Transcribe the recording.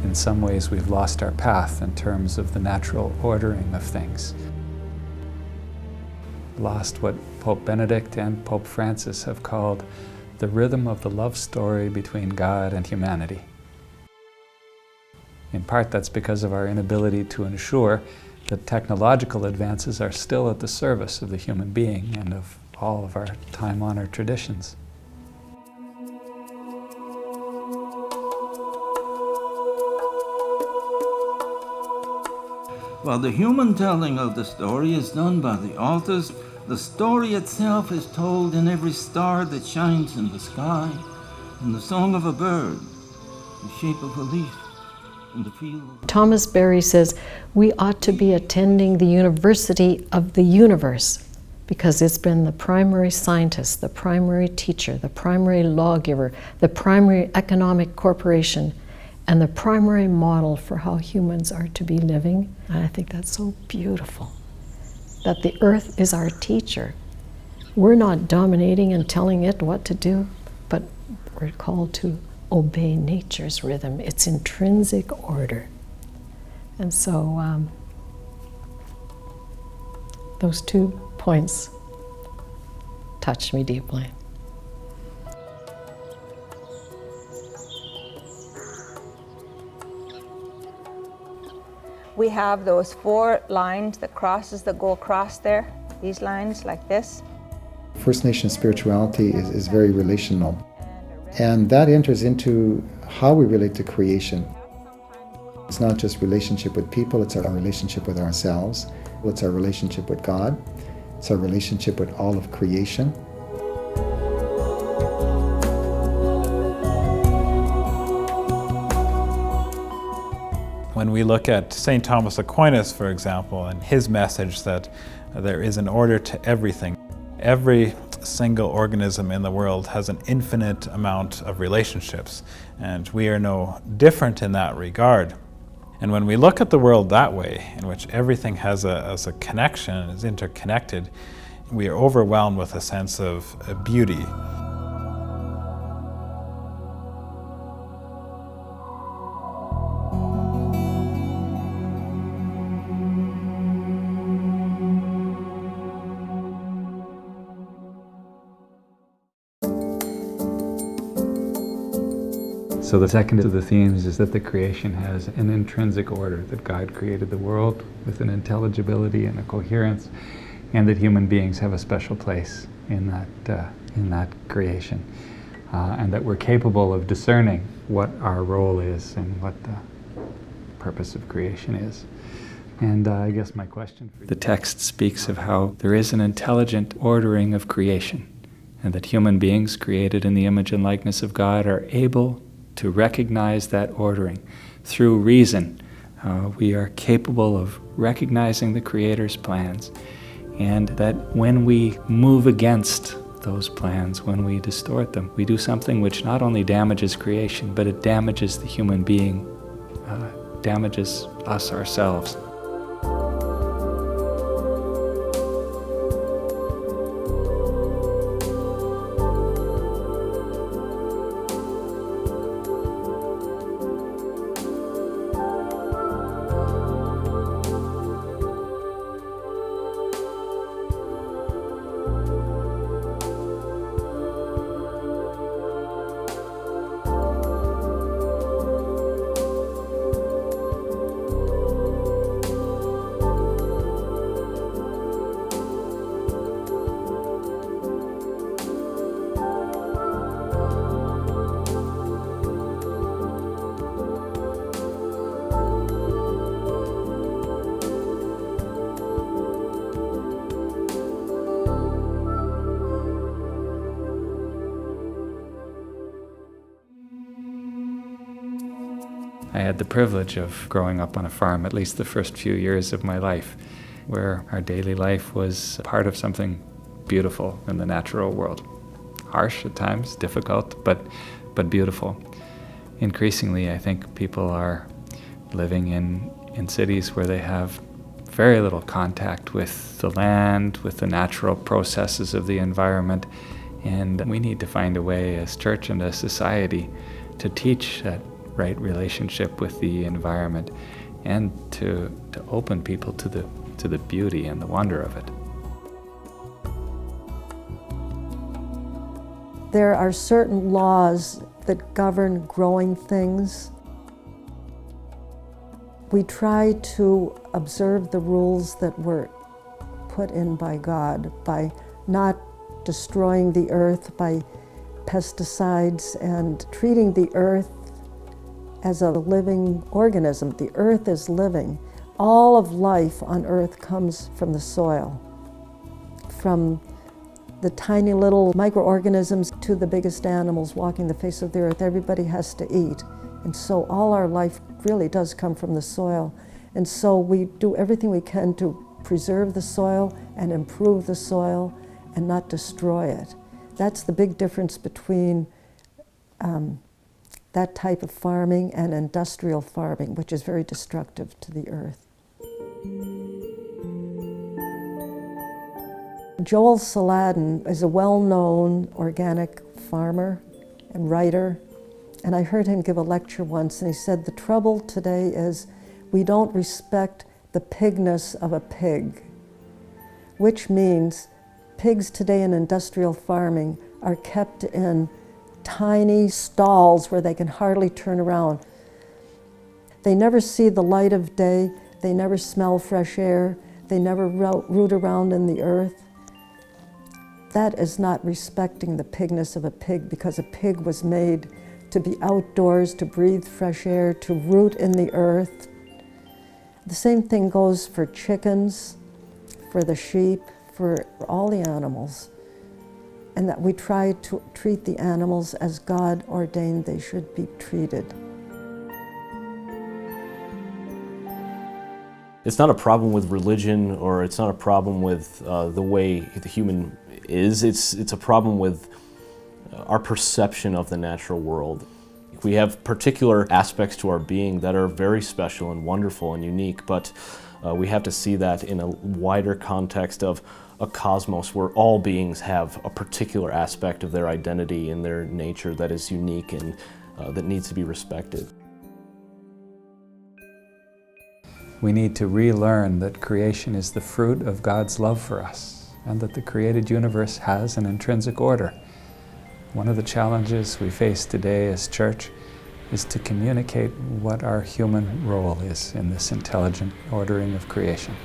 in some ways we've lost our path in terms of the natural ordering of things. Lost what Pope Benedict and Pope Francis have called the rhythm of the love story between God and humanity. In part, that's because of our inability to ensure that technological advances are still at the service of the human being and of all of our time-honored traditions. While the human telling of the story is done by the authors, the story itself is told in every star that shines in the sky, in the song of a bird, the shape of a leaf, in the field. Thomas Berry says we ought to be attending the University of the Universe because it's been the primary scientist, the primary teacher, the primary lawgiver, the primary economic corporation, and the primary model for how humans are to be living. And I think that's so beautiful, that the earth is our teacher. We're not dominating and telling it what to do, but we're called to obey nature's rhythm, its intrinsic order. And so those 2 points touched me deeply. We have those 4 lines, the crosses that go across there, these lines like this. First Nation spirituality is very relational. And that enters into how we relate to creation. It's not just relationship with people, it's our relationship with ourselves. It's our relationship with God. It's our relationship with all of creation. When we look at St. Thomas Aquinas, for example, and his message that there is an order to everything. Every single organism in the world has an infinite amount of relationships, and we are no different in that regard. And when we look at the world that way, in which everything has a connection, is interconnected, we are overwhelmed with a sense of beauty. So the second of the themes is that the creation has an intrinsic order, that God created the world with an intelligibility and a coherence, and that human beings have a special place in that creation, and that we're capable of discerning what our role is and what the purpose of creation is. And I guess my question for you... The text speaks of how there is an intelligent ordering of creation, and that human beings created in the image and likeness of God are able to recognize that ordering. Through reason, we are capable of recognizing the Creator's plans, and that when we move against those plans, when we distort them, we do something which not only damages creation, but it damages the human being, damages us ourselves. I had the privilege of growing up on a farm, at least the first few years of my life, where our daily life was part of something beautiful in the natural world. Harsh at times, difficult, but beautiful. Increasingly, I think people are living in cities where they have very little contact with the land, with the natural processes of the environment, and we need to find a way as church and as society to teach that right relationship with the environment, and to open people to the beauty and the wonder of it. There are certain laws that govern growing things. We try to observe the rules that were put in by God by not destroying the earth by pesticides and treating the earth as a living organism. The earth is living. All of life on earth comes from the soil, from the tiny little microorganisms to the biggest animals walking the face of the earth. Everybody has to eat. And so all our life really does come from the soil. And so we do everything we can to preserve the soil and improve the soil and not destroy it. That's the big difference between that type of farming and industrial farming, which is very destructive to the earth. Joel Salatin is a well-known organic farmer and writer, and I heard him give a lecture once, and he said, the trouble today is we don't respect the pigness of a pig, which means pigs today in industrial farming are kept in tiny stalls where they can hardly turn around. They never see the light of day, they never smell fresh air, they never root around in the earth. That is not respecting the pigness of a pig, because a pig was made to be outdoors, to breathe fresh air, to root in the earth. The same thing goes for chickens, for the sheep, for all the animals. And that we try to treat the animals as God ordained they should be treated. It's not a problem with religion, or it's not a problem with the way the human is. It's a problem with our perception of the natural world. We have particular aspects to our being that are very special and wonderful and unique, but we have to see that in a wider context of a cosmos where all beings have a particular aspect of their identity and their nature that is unique and that needs to be respected. We need to relearn that creation is the fruit of God's love for us, and that the created universe has an intrinsic order. One of the challenges we face today as church is to communicate what our human role is in this intelligent ordering of creation.